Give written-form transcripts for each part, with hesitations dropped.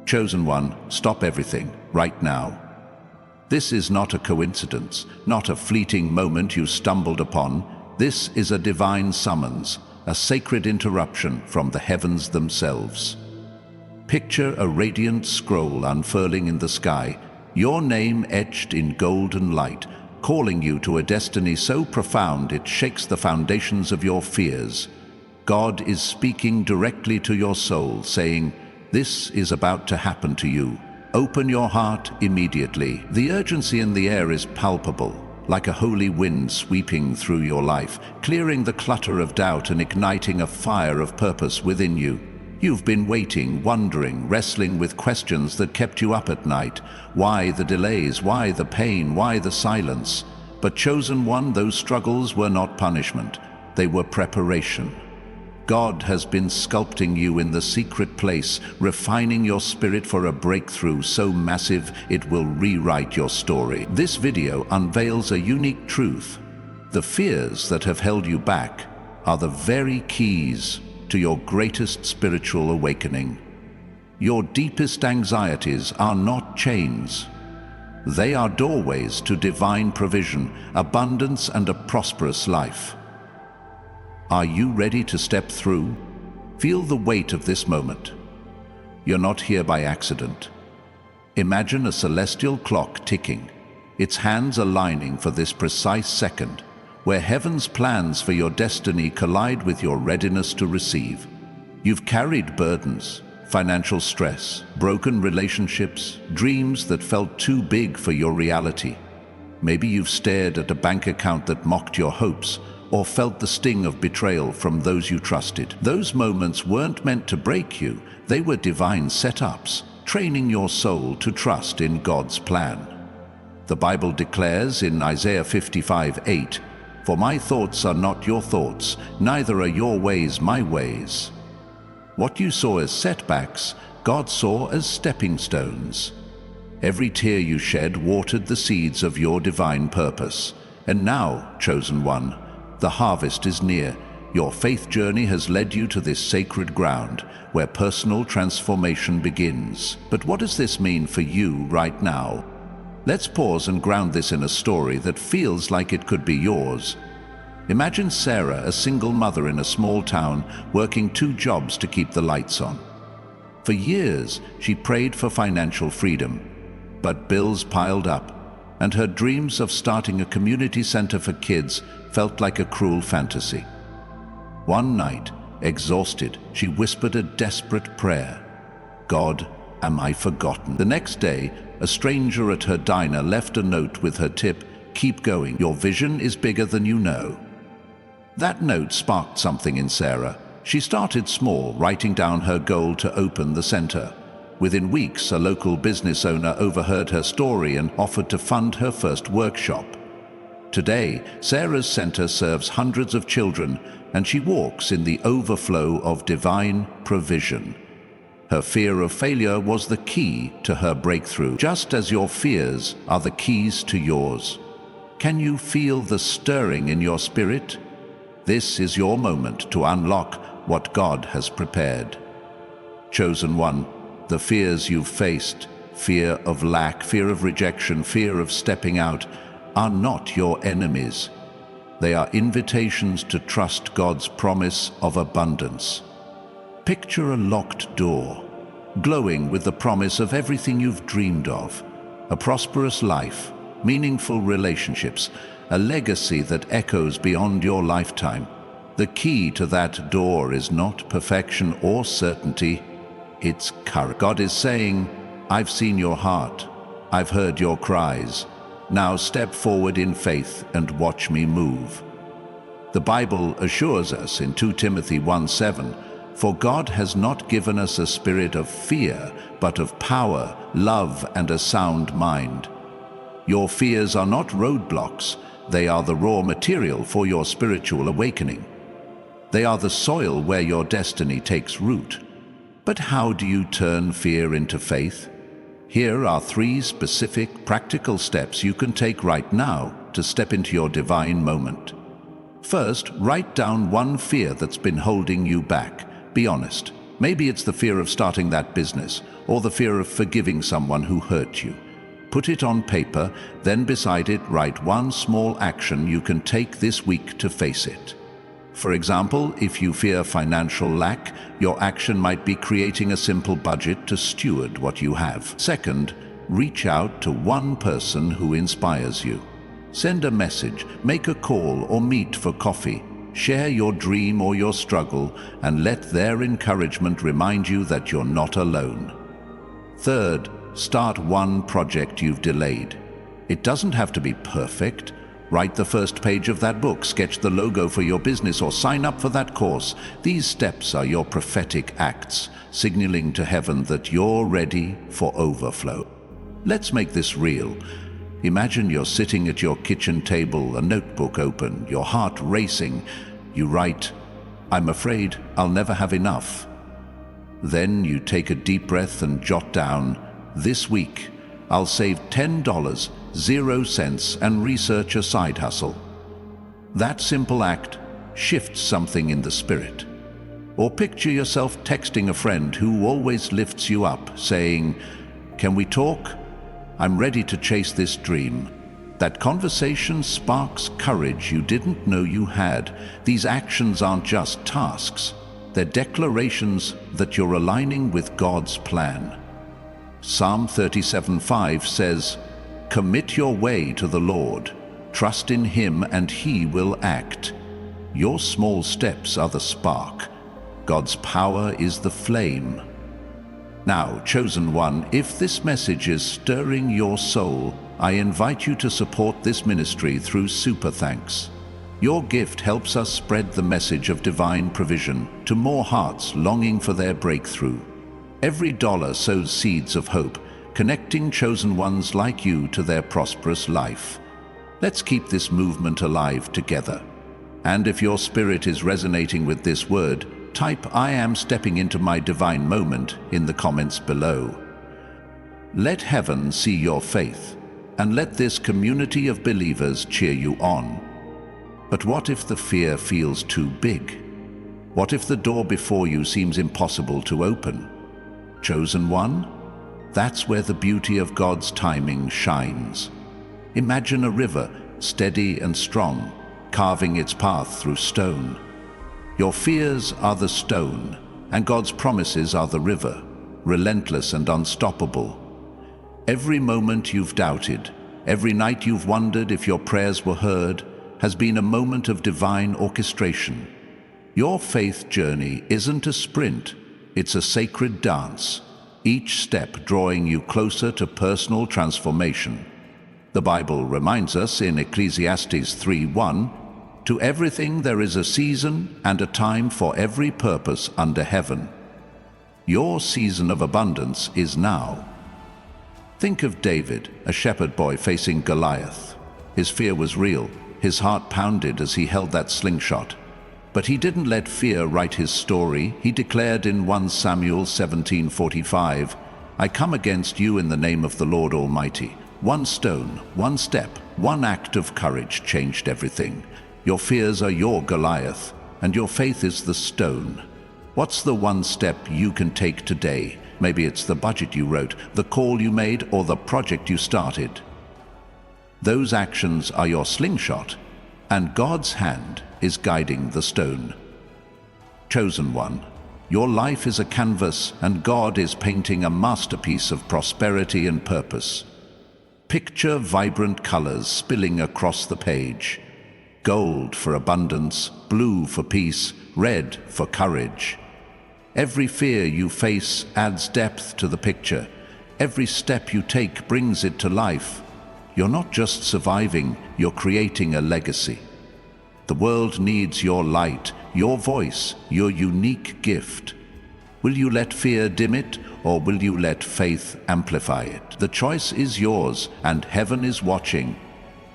Chosen one, stop everything, right now. This is not a coincidence, not a fleeting moment you stumbled upon. This is a divine summons, a sacred interruption from the heavens themselves. Picture a radiant scroll unfurling in the sky, your name etched in golden light, calling you to a destiny so profound it shakes the foundations of your fears. God is speaking directly to your soul, saying, "This is about to happen to you. Open your heart immediately." The urgency in the air is palpable, like a holy wind sweeping through your life, clearing the clutter of doubt and igniting a fire of purpose within you. You've been waiting, wondering, wrestling with questions that kept you up at night. Why the delays? Why the pain? Why the silence? But chosen one, those struggles were not punishment. They were preparation. God has been sculpting you in the secret place, refining your spirit for a breakthrough so massive it will rewrite your story. This video unveils a unique truth. The fears that have held you back are the very keys to your greatest spiritual awakening. Your deepest anxieties are not chains. They are doorways to divine provision, abundance, and a prosperous life. Are you ready to step through? Feel the weight of this moment. You're not here by accident. Imagine a celestial clock ticking, its hands aligning for this precise second, where heaven's plans for your destiny collide with your readiness to receive. You've carried burdens, financial stress, broken relationships, dreams that felt too big for your reality. Maybe you've stared at a bank account that mocked your hopes, or felt the sting of betrayal from those you trusted. Those moments weren't meant to break you. They were divine setups, training your soul to trust in God's plan. The Bible declares in Isaiah 55:8, "For my thoughts are not your thoughts, neither are your ways my ways." What you saw as setbacks, God saw as stepping stones. Every tear you shed watered the seeds of your divine purpose. And now, chosen one, the harvest is near. Your faith journey has led you to this sacred ground where personal transformation begins. But what does this mean for you right now? Let's pause and ground this in a story that feels like it could be yours. Imagine Sarah, a single mother in a small town, working 2 jobs to keep the lights on. For years, she prayed for financial freedom, but bills piled up, and her dreams of starting a community center for kids felt like a cruel fantasy. One night, exhausted, she whispered a desperate prayer. "God, am I forgotten?" The next day, a stranger at her diner left a note with her tip, "Keep going, your vision is bigger than you know." That note sparked something in Sarah. She started small, writing down her goal to open the center. Within weeks, a local business owner overheard her story and offered to fund her first workshop. Today, Sarah's center serves hundreds of children, and she walks in the overflow of divine provision. Her fear of failure was the key to her breakthrough, just as your fears are the keys to yours. Can you feel the stirring in your spirit? This is your moment to unlock what God has prepared. Chosen one, the fears you've faced, fear of lack, fear of rejection, fear of stepping out, are not your enemies. They are invitations to trust God's promise of abundance. Picture a locked door, glowing with the promise of everything you've dreamed of: a prosperous life, meaningful relationships, a legacy that echoes beyond your lifetime. The key to that door is not perfection or certainty, it's courage. God is saying, "I've seen your heart, I've heard your cries. Now step forward in faith and watch me move." The Bible assures us in 2 Timothy 1:7, "For God has not given us a spirit of fear, but of power, love, and a sound mind." Your fears are not roadblocks, they are the raw material for your spiritual awakening. They are the soil where your destiny takes root. But how do you turn fear into faith? Here are 3 specific, practical steps you can take right now to step into your divine moment. First, write down one fear that's been holding you back. Be honest. Maybe it's the fear of starting that business, or the fear of forgiving someone who hurt you. Put it on paper, then beside it write one small action you can take this week to face it. For example, if you fear financial lack, your action might be creating a simple budget to steward what you have. Second, reach out to one person who inspires you. Send a message, make a call, or meet for coffee. Share your dream or your struggle, and let their encouragement remind you that you're not alone. Third, start one project you've delayed. It doesn't have to be perfect. Write the first page of that book, sketch the logo for your business, or sign up for that course. These steps are your prophetic acts, signaling to heaven that you're ready for overflow. Let's make this real. Imagine you're sitting at your kitchen table, a notebook open, your heart racing. You write, "I'm afraid I'll never have enough." Then you take a deep breath and jot down, "This week, I'll save $10, 0 cents, and research a side hustle." That simple act shifts something in the spirit. Or picture yourself texting a friend who always lifts you up, saying, "Can we talk? I'm ready to chase this dream." That conversation sparks courage you didn't know you had. These actions aren't just tasks. They're declarations that you're aligning with God's plan. Psalm 37:5 says, "Commit your way to the Lord. Trust in Him and He will act." Your small steps are the spark. God's power is the flame. Now, chosen one, if this message is stirring your soul, I invite you to support this ministry through Super Thanks. Your gift helps us spread the message of divine provision to more hearts longing for their breakthrough. Every dollar sows seeds of hope, connecting chosen ones like you to their prosperous life. Let's keep this movement alive together. And if your spirit is resonating with this word, type "I am stepping into my divine moment" in the comments below. Let heaven see your faith, and let this community of believers cheer you on. But what if the fear feels too big? What if the door before you seems impossible to open? Chosen one? That's where the beauty of God's timing shines. Imagine a river, steady and strong, carving its path through stone. Your fears are the stone, and God's promises are the river, relentless and unstoppable. Every moment you've doubted, every night you've wondered if your prayers were heard, has been a moment of divine orchestration. Your faith journey isn't a sprint, it's a sacred dance, each step drawing you closer to personal transformation. The Bible reminds us in Ecclesiastes 3:1, "To everything there is a season and a time for every purpose under heaven." Your season of abundance is now. Think of David, a shepherd boy facing Goliath. His fear was real. His heart pounded as he held that slingshot. But he didn't let fear write his story. He declared in 1 Samuel 17:45, "I come against you in the name of the Lord Almighty." One stone, one step, one act of courage changed everything. Your fears are your Goliath, and your faith is the stone. What's the one step you can take today? Maybe it's the budget you wrote, the call you made, or the project you started. Those actions are your slingshot, and God's hand is guiding the stone. Chosen one, your life is a canvas, and God is painting a masterpiece of prosperity and purpose. Picture vibrant colors spilling across the page. Gold for abundance, blue for peace, red for courage. Every fear you face adds depth to the picture. Every step you take brings it to life. You're not just surviving, you're creating a legacy. The world needs your light, your voice, your unique gift. Will you let fear dim it, or will you let faith amplify it? The choice is yours, and heaven is watching.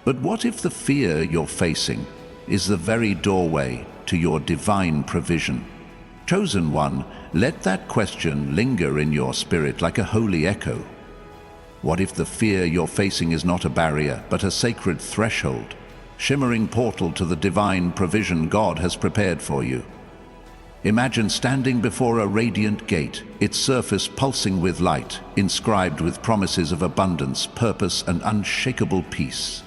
But what if the fear you're facing is the very doorway to your divine provision? Chosen one, let that question linger in your spirit like a holy echo. What if the fear you're facing is not a barrier, but a sacred threshold, shimmering portal to the divine provision God has prepared for you? Imagine standing before a radiant gate, its surface pulsing with light, inscribed with promises of abundance, purpose, and unshakable peace.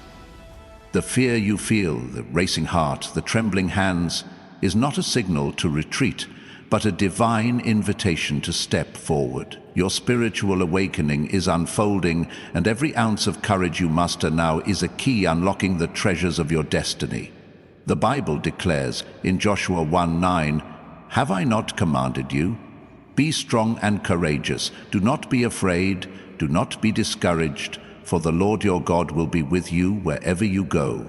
The fear you feel, the racing heart, the trembling hands, is not a signal to retreat, but a divine invitation to step forward. Your spiritual awakening is unfolding, and every ounce of courage you muster now is a key unlocking the treasures of your destiny. The Bible declares in Joshua 1:9, "Have I not commanded you? Be strong and courageous. Do not be afraid. Do not be discouraged, for the Lord your God will be with you wherever you go."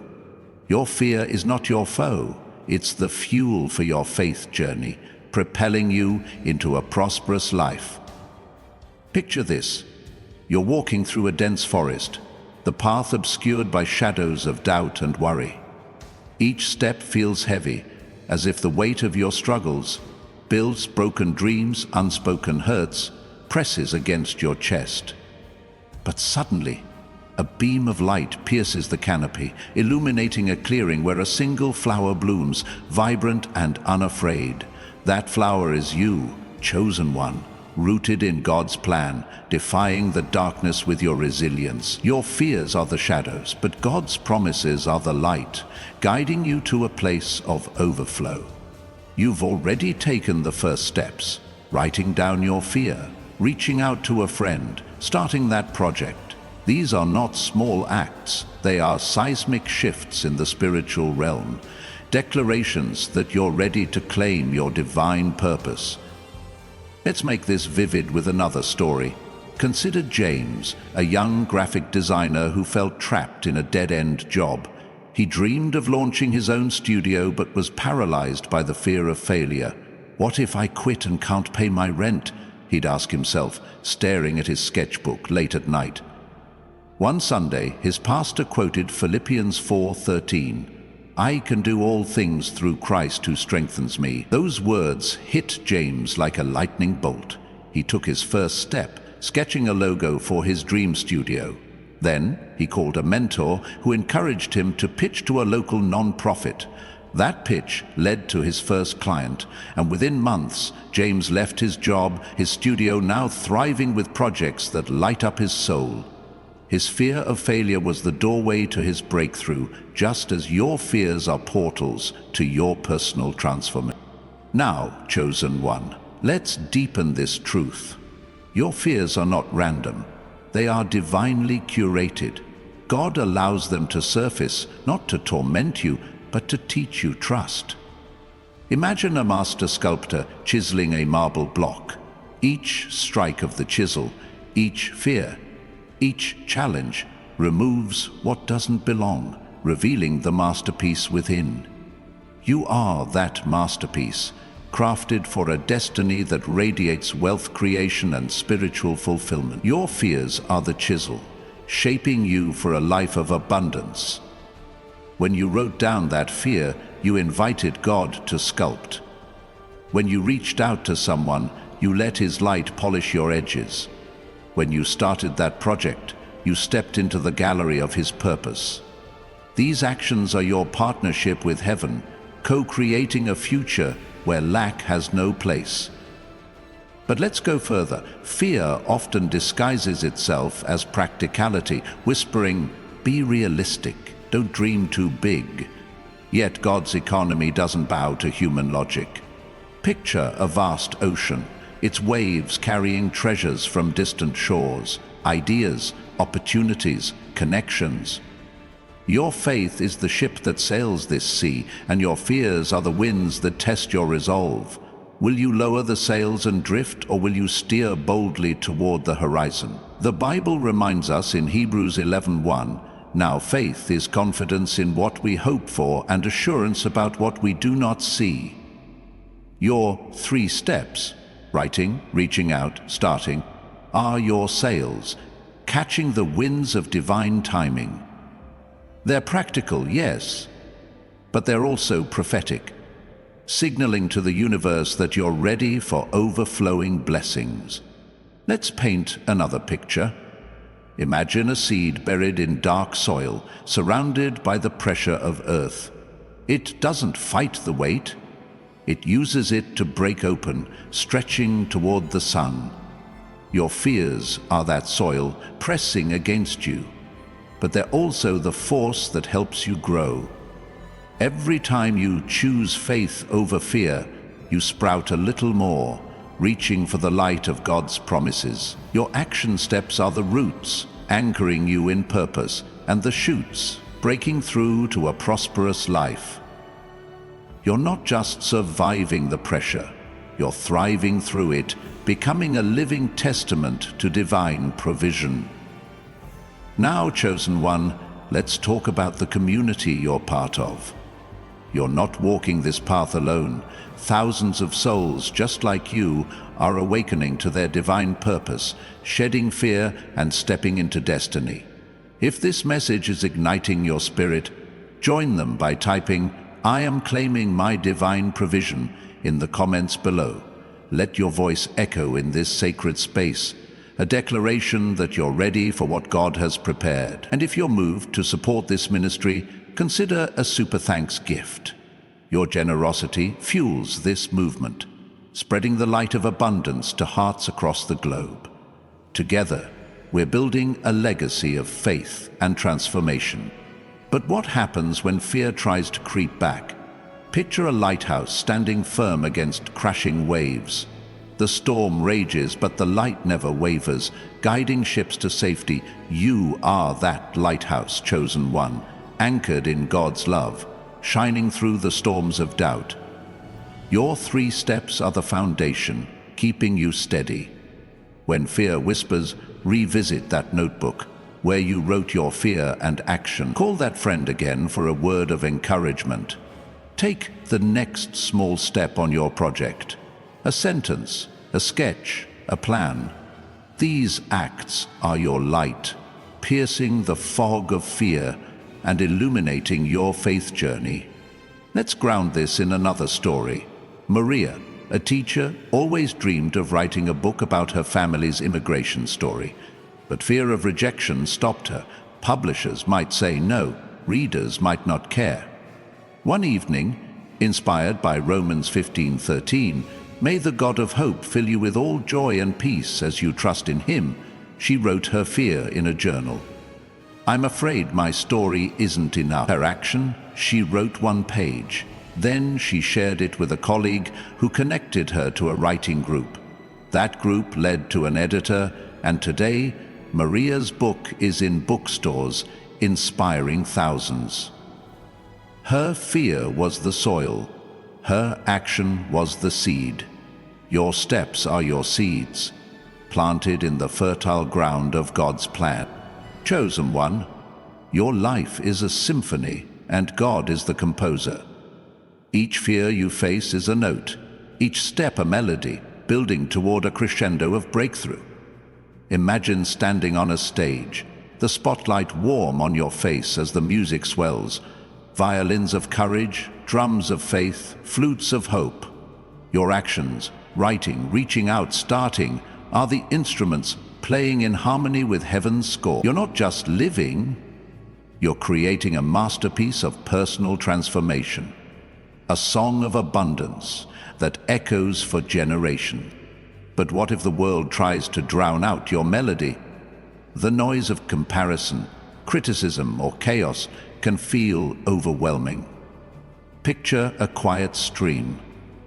Your fear is not your foe. It's the fuel for your faith journey, propelling you into a prosperous life. Picture this. You're walking through a dense forest, the path obscured by shadows of doubt and worry. Each step feels heavy, as if the weight of your struggles, bills, broken dreams, unspoken hurts, presses against your chest. But suddenly, a beam of light pierces the canopy, illuminating a clearing where a single flower blooms, vibrant and unafraid. That flower is you, chosen one, rooted in God's plan, defying the darkness with your resilience. Your fears are the shadows, but God's promises are the light, guiding you to a place of overflow. You've already taken the first steps, writing down your fear, reaching out to a friend, starting that project. These are not small acts, they are seismic shifts in the spiritual realm, declarations that you're ready to claim your divine purpose. Let's make this vivid with another story. Consider James, a young graphic designer who felt trapped in a dead-end job. He dreamed of launching his own studio but was paralyzed by the fear of failure. "What if I quit and can't pay my rent?" he'd ask himself, staring at his sketchbook late at night. One Sunday, his pastor quoted Philippians 4:13, "I can do all things through Christ who strengthens me." Those words hit James like a lightning bolt. He took his first step, sketching a logo for his dream studio. Then he called a mentor who encouraged him to pitch to a local non-profit. That pitch led to his first client, and within months, James left his job, his studio now thriving with projects that light up his soul. His fear of failure was the doorway to his breakthrough, just as your fears are portals to your personal transformation. Now, chosen one, let's deepen this truth. Your fears are not random. They are divinely curated. God allows them to surface, not to torment you, but to teach you trust. Imagine a master sculptor chiseling a marble block. Each strike of the chisel, each fear, each challenge removes what doesn't belong, revealing the masterpiece within. You are that masterpiece, crafted for a destiny that radiates wealth creation and spiritual fulfillment. Your fears are the chisel, shaping you for a life of abundance. When you wrote down that fear, you invited God to sculpt. When you reached out to someone, you let His light polish your edges. When you started that project, you stepped into the gallery of His purpose. These actions are your partnership with heaven, co-creating a future where lack has no place. But let's go further. Fear often disguises itself as practicality, whispering, "Be realistic, don't dream too big." Yet God's economy doesn't bow to human logic. Picture a vast ocean, its waves carrying treasures from distant shores, ideas, opportunities, connections. Your faith is the ship that sails this sea, and your fears are the winds that test your resolve. Will you lower the sails and drift, or will you steer boldly toward the horizon? The Bible reminds us in Hebrews 11:1, "Now faith is confidence in what we hope for and assurance about what we do not see." Your 3 steps, writing, reaching out, starting, are your sails, catching the winds of divine timing. They're practical, yes, but they're also prophetic, signaling to the universe that you're ready for overflowing blessings. Let's paint another picture. Imagine a seed buried in dark soil, surrounded by the pressure of earth. It doesn't fight the weight. It uses it to break open, stretching toward the sun. Your fears are that soil pressing against you, but they're also the force that helps you grow. Every time you choose faith over fear, you sprout a little more, reaching for the light of God's promises. Your action steps are the roots, anchoring you in purpose, and the shoots, breaking through to a prosperous life. You're not just surviving the pressure, you're thriving through it, becoming a living testament to divine provision. Now, chosen one, let's talk about the community you're part of. You're not walking this path alone. Thousands of souls just like you are awakening to their divine purpose, shedding fear and stepping into destiny. If this message is igniting your spirit, join them by typing, "I am claiming my divine provision" in the comments below. Let your voice echo in this sacred space, a declaration that you're ready for what God has prepared. And if you're moved to support this ministry, consider a super thanks gift. Your generosity fuels this movement, spreading the light of abundance to hearts across the globe. Together, we're building a legacy of faith and transformation. But what happens when fear tries to creep back? Picture a lighthouse standing firm against crashing waves. The storm rages, but the light never wavers, guiding ships to safety. You are that lighthouse, chosen one, anchored in God's love, shining through the storms of doubt. Your 3 steps are the foundation, keeping you steady. When fear whispers, revisit that notebook where you wrote your fear and action. Call that friend again for a word of encouragement. Take the next small step on your project. A sentence, a sketch, a plan. These acts are your light, piercing the fog of fear and illuminating your faith journey. Let's ground this in another story. Maria, a teacher, always dreamed of writing a book about her family's immigration story. But fear of rejection stopped her. Publishers might say no, readers might not care. One evening, inspired by Romans 15:13, "May the God of hope fill you with all joy and peace as you trust in him," she wrote her fear in a journal. "I'm afraid my story isn't enough." Her action, she wrote 1 page. Then she shared it with a colleague who connected her to a writing group. That group led to an editor, and today, Maria's book is in bookstores, inspiring thousands. Her fear was the soil. Her action was the seed. Your steps are your seeds, planted in the fertile ground of God's plan. Chosen one, your life is a symphony, and God is the composer. Each fear you face is a note, each step a melody, building toward a crescendo of breakthrough. Imagine standing on a stage, the spotlight warm on your face as the music swells, violins of courage, drums of faith, flutes of hope. Your actions, writing, reaching out, starting, are the instruments playing in harmony with heaven's score. You're not just living, you're creating a masterpiece of personal transformation, a song of abundance that echoes for generations. But what if the world tries to drown out your melody? The noise of comparison, criticism, or chaos can feel overwhelming. Picture a quiet stream,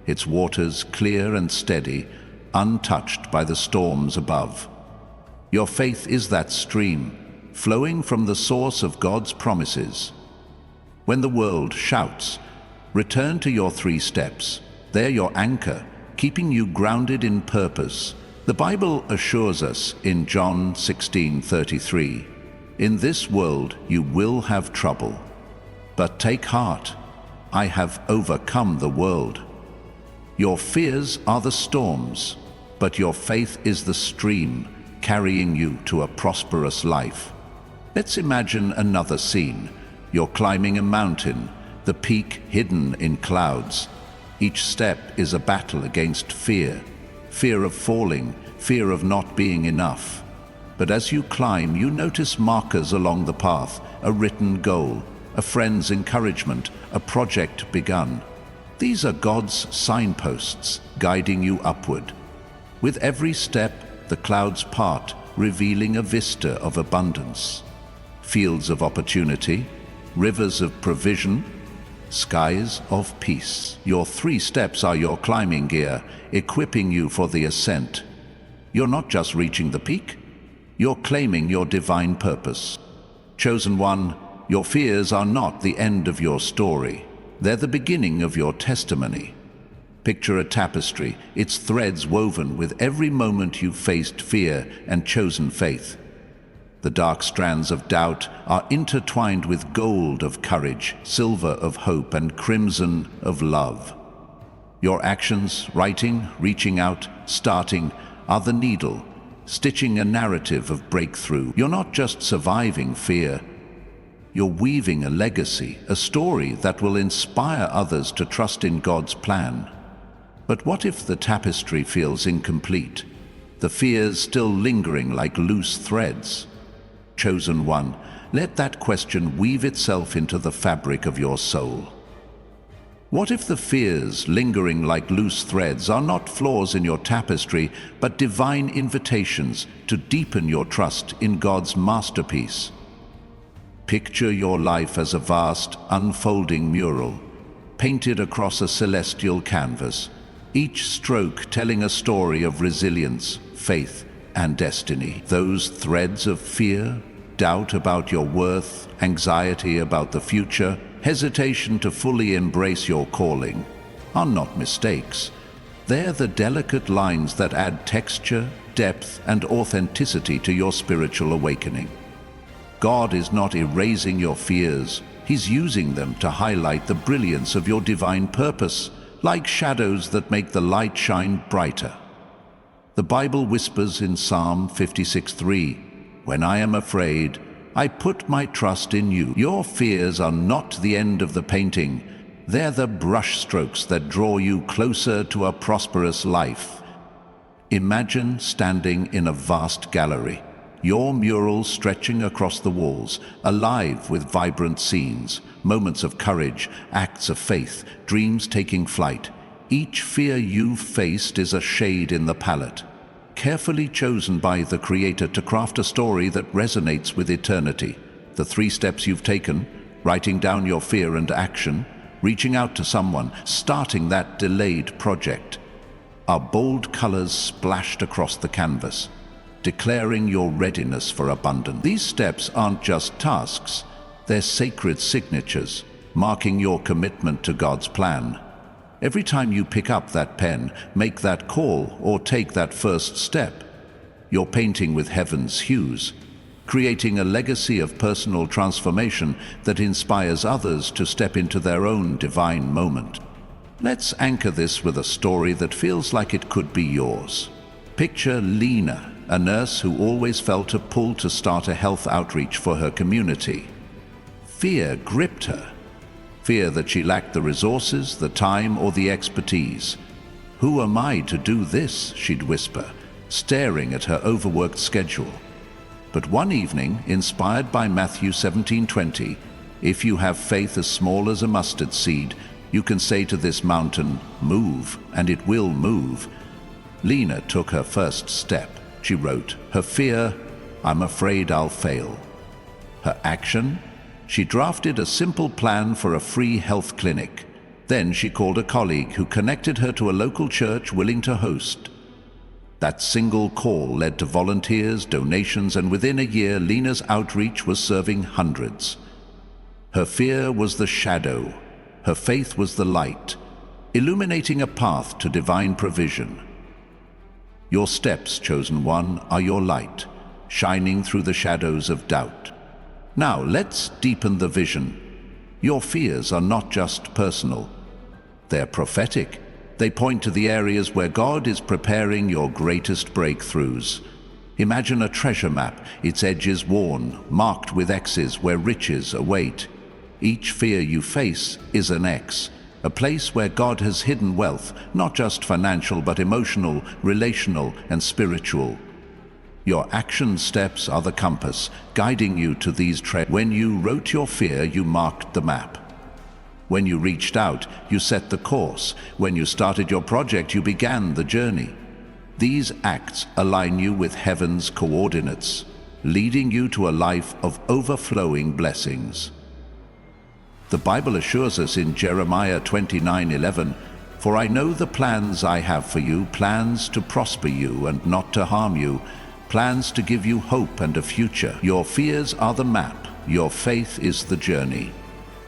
its waters clear and steady, untouched by the storms above. Your faith is that stream, flowing from the source of God's promises. When the world shouts, return to your 3 steps. They're your anchor, keeping you grounded in purpose. The Bible assures us in John 16:33, "In this world you will have trouble, but take heart, I have overcome the world." Your fears are the storms, but your faith is the stream, carrying you to a prosperous life. Let's imagine another scene. You're climbing a mountain, the peak hidden in clouds. Each step is a battle against fear, fear of falling, fear of not being enough. But as you climb, you notice markers along the path, a written goal, a friend's encouragement, a project begun. These are God's signposts guiding you upward. With every step, the clouds part, revealing a vista of abundance. Fields of opportunity, rivers of provision, skies of peace. Your 3 steps are your climbing gear, equipping you for the ascent. You're not just reaching the peak, you're claiming your divine purpose. Chosen one, your fears are not the end of your story. They're the beginning of your testimony. Picture a tapestry, its threads woven with every moment you've faced fear and chosen faith. The dark strands of doubt are intertwined with gold of courage, silver of hope, and crimson of love. Your actions, writing, reaching out, starting, are the needle, stitching a narrative of breakthrough. You're not just surviving fear, you're weaving a legacy, a story that will inspire others to trust in God's plan. But what if the tapestry feels incomplete? The fears still lingering like loose threads? Chosen one, let that question weave itself into the fabric of your soul. What if the fears lingering like loose threads are not flaws in your tapestry, but divine invitations to deepen your trust in God's masterpiece? Picture your life as a vast, unfolding mural, painted across a celestial canvas, each stroke telling a story of resilience, faith, and destiny. Those threads of fear, doubt about your worth, anxiety about the future, hesitation to fully embrace your calling, are not mistakes. They're the delicate lines that add texture, depth, and authenticity to your spiritual awakening. God is not erasing your fears, He's using them to highlight the brilliance of your divine purpose, like shadows that make the light shine brighter. The Bible whispers in Psalm 56:3, "When I am afraid, I put my trust in you." Your fears are not the end of the painting. They're the brushstrokes that draw you closer to a prosperous life. Imagine standing in a vast gallery, your mural stretching across the walls, alive with vibrant scenes, moments of courage, acts of faith, dreams taking flight. Each fear you've faced is a shade in the palette, carefully chosen by the Creator to craft a story that resonates with eternity. The 3 steps you've taken, writing down your fear and action, reaching out to someone, starting that delayed project, are bold colors splashed across the canvas, declaring your readiness for abundance. These steps aren't just tasks, they're sacred signatures, marking your commitment to God's plan. Every time you pick up that pen, make that call, or take that first step, you're painting with heaven's hues, creating a legacy of personal transformation that inspires others to step into their own divine moment. Let's anchor this with a story that feels like it could be yours. Picture Lena, a nurse who always felt a pull to start a health outreach for her community. Fear gripped her. Fear that she lacked the resources, the time, or the expertise. "Who am I to do this?" she'd whisper, staring at her overworked schedule. But one evening, inspired by Matthew 17:20, "If you have faith as small as a mustard seed, you can say to this mountain, 'Move,' and it will move." Lena took her first step. She wrote her fear, "I'm afraid I'll fail." Her action? She drafted a simple plan for a free health clinic. Then she called a colleague who connected her to a local church willing to host. That single call led to volunteers, donations, and within a year, Lena's outreach was serving hundreds. Her fear was the shadow, her faith was the light, illuminating a path to divine provision. Your steps, chosen one, are your light, shining through the shadows of doubt. Now, let's deepen the vision. Your fears are not just personal. They're prophetic. They point to the areas where God is preparing your greatest breakthroughs. Imagine a treasure map, its edges worn, marked with X's where riches await. Each fear you face is an X, a place where God has hidden wealth, not just financial but emotional, relational, and spiritual. Your action steps are the compass, guiding you to these treasures. When you wrote your fear, you marked the map. When you reached out, you set the course. When you started your project, you began the journey. These acts align you with heaven's coordinates, leading you to a life of overflowing blessings. The Bible assures us in Jeremiah 29:11, "For I know the plans I have for you, plans to prosper you and not to harm you, plans to give you hope and a future." Your fears are the map, your faith is the journey.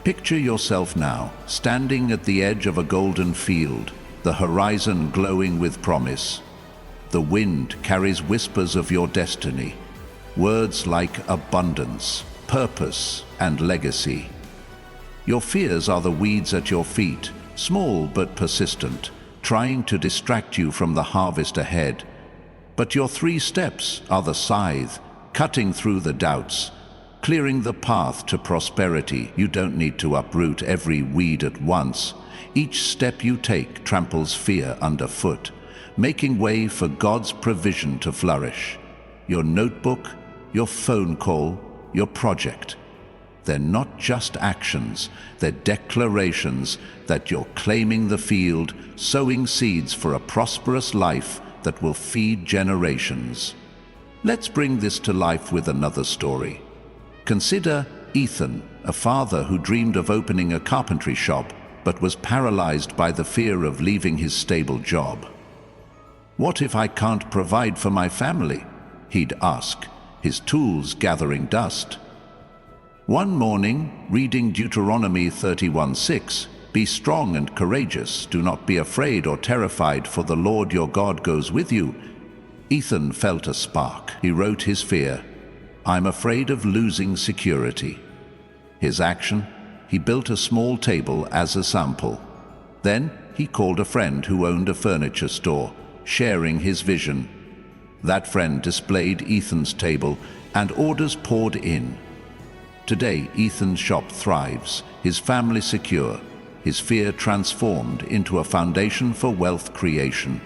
Picture yourself now, standing at the edge of a golden field, the horizon glowing with promise. The wind carries whispers of your destiny, words like abundance, purpose, and legacy. Your fears are the weeds at your feet, small but persistent, trying to distract you from the harvest ahead. But your 3 steps are the scythe, cutting through the doubts, clearing the path to prosperity. You don't need to uproot every weed at once. Each step you take tramples fear underfoot, making way for God's provision to flourish. Your notebook, your phone call, your project. They're not just actions, they're declarations that you're claiming the field, sowing seeds for a prosperous life that will feed generations. Let's bring this to life with another story. Consider Ethan, a father who dreamed of opening a carpentry shop, but was paralyzed by the fear of leaving his stable job. "What if I can't provide for my family?" he'd ask, his tools gathering dust. One morning, reading Deuteronomy 31:6, "Be strong and courageous, do not be afraid or terrified, for the Lord your God goes with you," Ethan felt a spark. He wrote his fear, "I'm afraid of losing security." His action? He built a small table as a sample. Then he called a friend who owned a furniture store, sharing his vision. That friend displayed Ethan's table, and orders poured in. Today, Ethan's shop thrives, his family secure, his fear transformed into a foundation for wealth creation.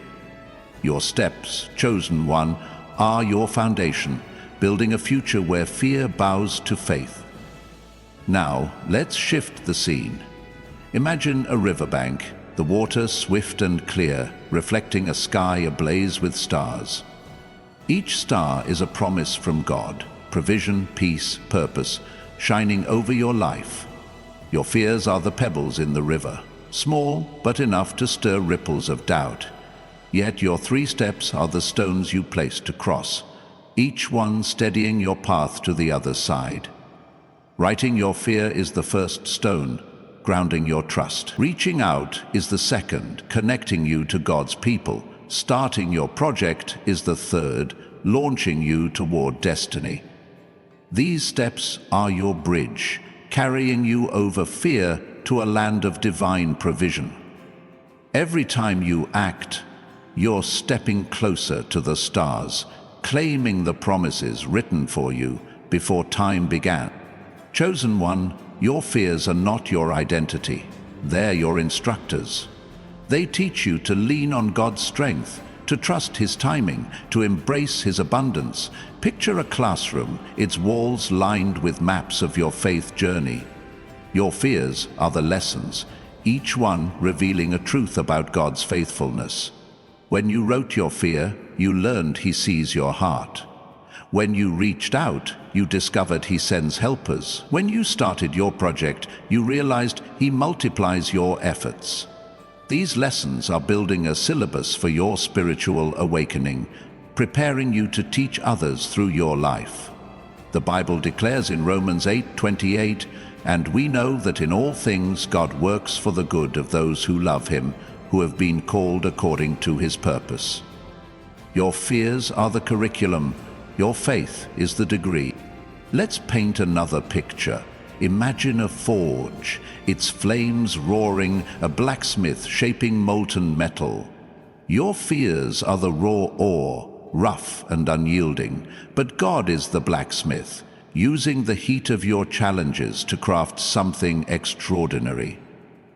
Your steps, chosen one, are your foundation, building a future where fear bows to faith. Now, let's shift the scene. Imagine a riverbank, the water swift and clear, reflecting a sky ablaze with stars. Each star is a promise from God, provision, peace, purpose, shining over your life. Your fears are the pebbles in the river, small but enough to stir ripples of doubt. Yet your 3 steps are the stones you place to cross, each one steadying your path to the other side. Writing your fear is the first stone, grounding your trust. Reaching out is the second, connecting you to God's people. Starting your project is the third, launching you toward destiny. These steps are your bridge, carrying you over fear to a land of divine provision. Every time you act, you're stepping closer to the stars, claiming the promises written for you before time began. Chosen one, your fears are not your identity. They're your instructors. They teach you to lean on God's strength, to trust His timing, to embrace His abundance. Picture a classroom, its walls lined with maps of your faith journey. Your fears are the lessons, each one revealing a truth about God's faithfulness. When you wrote your fear, you learned He sees your heart. When you reached out, you discovered He sends helpers. When you started your project, you realized He multiplies your efforts. These lessons are building a syllabus for your spiritual awakening, preparing you to teach others through your life. The Bible declares in Romans 8:28, "And we know that in all things God works for the good of those who love Him, who have been called according to His purpose." Your fears are the curriculum, your faith is the degree. Let's paint another picture. Imagine a forge, its flames roaring, a blacksmith shaping molten metal. Your fears are the raw ore, rough and unyielding, but God is the blacksmith, using the heat of your challenges to craft something extraordinary.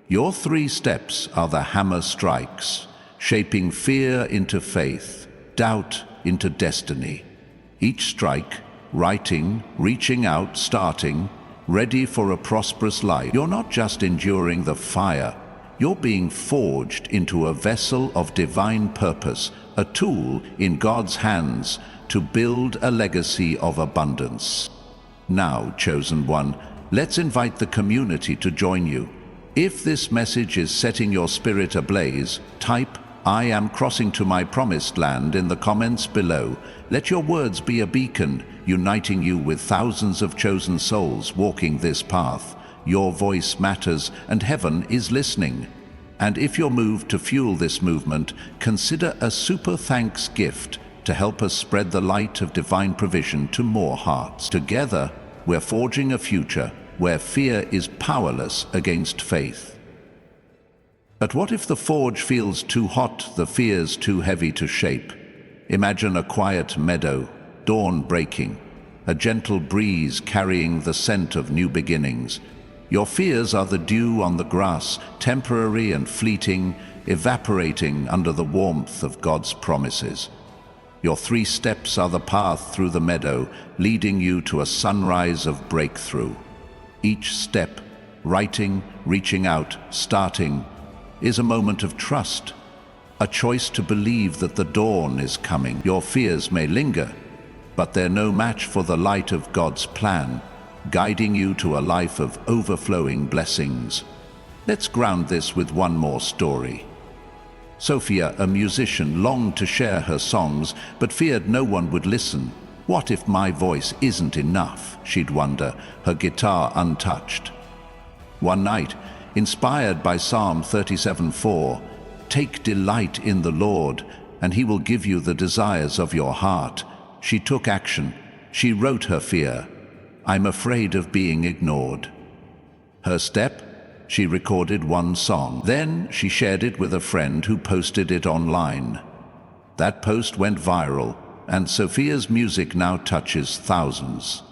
Your 3 steps are the hammer strikes, shaping fear into faith, doubt into destiny. Each strike, writing, reaching out, starting, ready for a prosperous life. You're not just enduring the fire, you're being forged into a vessel of divine purpose, a tool in God's hands to build a legacy of abundance. Now, chosen one, let's invite the community to join you. If this message is setting your spirit ablaze, type "I am crossing to my promised land" in the comments below. Let your words be a beacon, uniting you with thousands of chosen souls walking this path. Your voice matters, and heaven is listening. And if you're moved to fuel this movement, consider a super thanks gift to help us spread the light of divine provision to more hearts. Together, we're forging a future where fear is powerless against faith. But what if the forge feels too hot, the fears too heavy to shape? Imagine a quiet meadow, dawn breaking, a gentle breeze carrying the scent of new beginnings. Your fears are the dew on the grass, temporary and fleeting, evaporating under the warmth of God's promises. Your 3 steps are the path through the meadow, leading you to a sunrise of breakthrough. Each step, writing, reaching out, starting, is a moment of trust, a choice to believe that the dawn is coming. Your fears may linger, but they're no match for the light of God's plan, guiding you to a life of overflowing blessings. Let's ground this with one more story. Sophia, a musician, longed to share her songs, but feared no one would listen. What if my voice isn't enough, she'd wonder, her guitar untouched. One night, inspired by Psalm 37:4, "Take delight in the Lord, and he will give you the desires of your heart," she took action. She wrote her fear, "I'm afraid of being ignored." Her step? She recorded one song. Then she shared it with a friend who posted it online. That post went viral, and Sophia's music now touches thousands.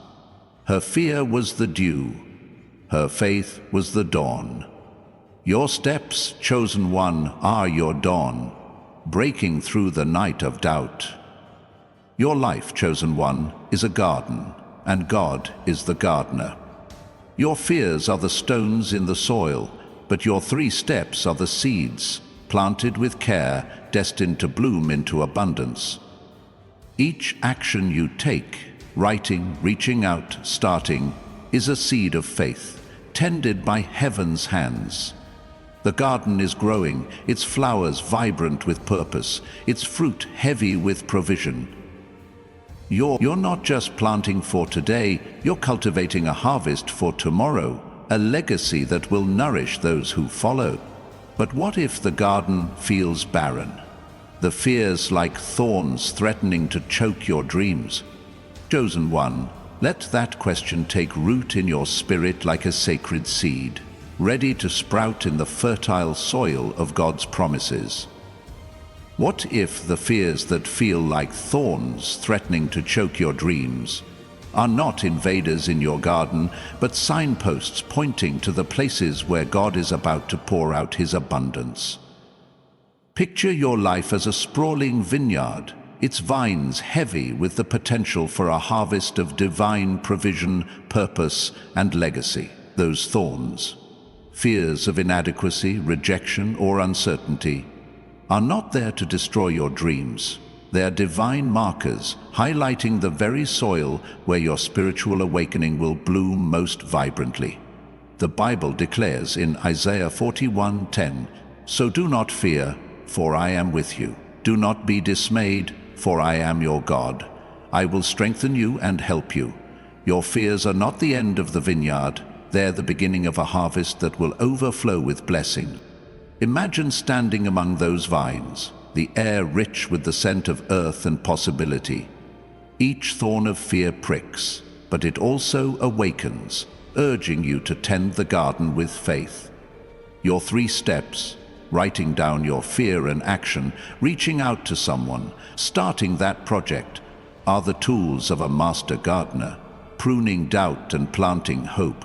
Her fear was the dew. Her faith was the dawn. Your steps, chosen one, are your dawn, breaking through the night of doubt. Your life, chosen one, is a garden, and God is the gardener. Your fears are the stones in the soil, but your 3 steps are the seeds, planted with care, destined to bloom into abundance. Each action you take, writing, reaching out, starting, is a seed of faith, tended by heaven's hands. The garden is growing, its flowers vibrant with purpose, its fruit heavy with provision. You're not just planting for today, you're cultivating a harvest for tomorrow, a legacy that will nourish those who follow. But what if the garden feels barren? The fears like thorns threatening to choke your dreams? Chosen one, let that question take root in your spirit like a sacred seed, ready to sprout in the fertile soil of God's promises. What if the fears that feel like thorns threatening to choke your dreams are not invaders in your garden, but signposts pointing to the places where God is about to pour out his abundance? Picture your life as a sprawling vineyard, its vines heavy with the potential for a harvest of divine provision, purpose, and legacy. Those thorns, fears of inadequacy, rejection, or uncertainty, are not there to destroy your dreams. They are divine markers, highlighting the very soil where your spiritual awakening will bloom most vibrantly. The Bible declares in Isaiah 41:10, "So do not fear, for I am with you. Do not be dismayed, for I am your God. I will strengthen you and help you." Your fears are not the end of the vineyard. They're the beginning of a harvest that will overflow with blessing. Imagine standing among those vines, the air rich with the scent of earth and possibility. Each thorn of fear pricks, but it also awakens, urging you to tend the garden with faith. Your 3 steps, writing down your fear and action, reaching out to someone, starting that project, are the tools of a master gardener, pruning doubt and planting hope.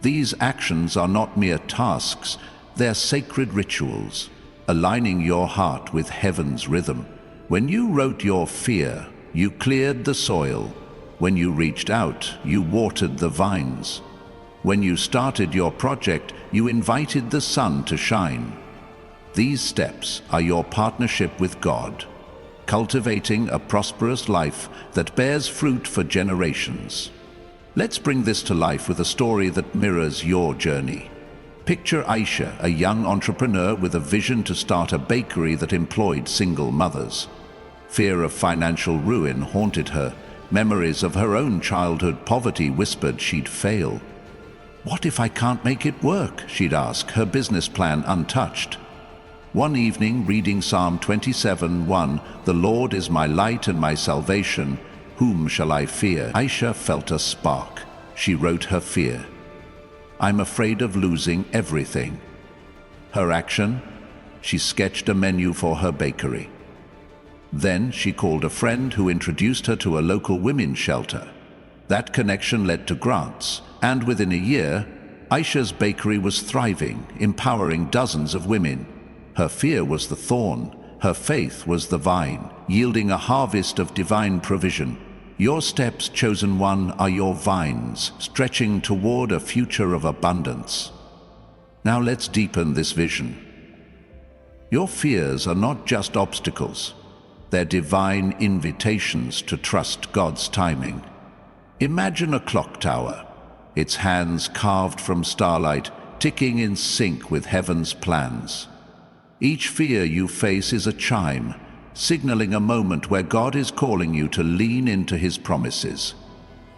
These actions are not mere tasks, they're sacred rituals, aligning your heart with heaven's rhythm. When you wrote your fear, you cleared the soil, When you reached out, you watered the vines. When you started your project, you invited the sun to shine. These steps are your partnership with God, cultivating a prosperous life that bears fruit for generations. Let's bring this to life with a story that mirrors your journey. Picture Aisha, a young entrepreneur with a vision to start a bakery that employed single mothers. Fear of financial ruin haunted her. Memories of her own childhood poverty whispered she'd fail. "What if I can't make it work?" she'd ask, her business plan untouched. One evening, reading Psalm 27:1, "The Lord is my light and my salvation, whom shall I fear?" Aisha felt a spark. She wrote her fear. "I'm afraid of losing everything." Her action? She sketched a menu for her bakery. Then she called a friend who introduced her to a local women's shelter. That connection led to grants, and within a year, Aisha's bakery was thriving, empowering dozens of women. Her fear was the thorn, her faith was the vine, yielding a harvest of divine provision. Your steps, chosen one, are your vines, stretching toward a future of abundance. Now let's deepen this vision. Your fears are not just obstacles. They're divine invitations to trust God's timing. Imagine a clock tower, its hands carved from starlight, ticking in sync with heaven's plans. Each fear you face is a chime, signaling a moment where God is calling you to lean into His promises.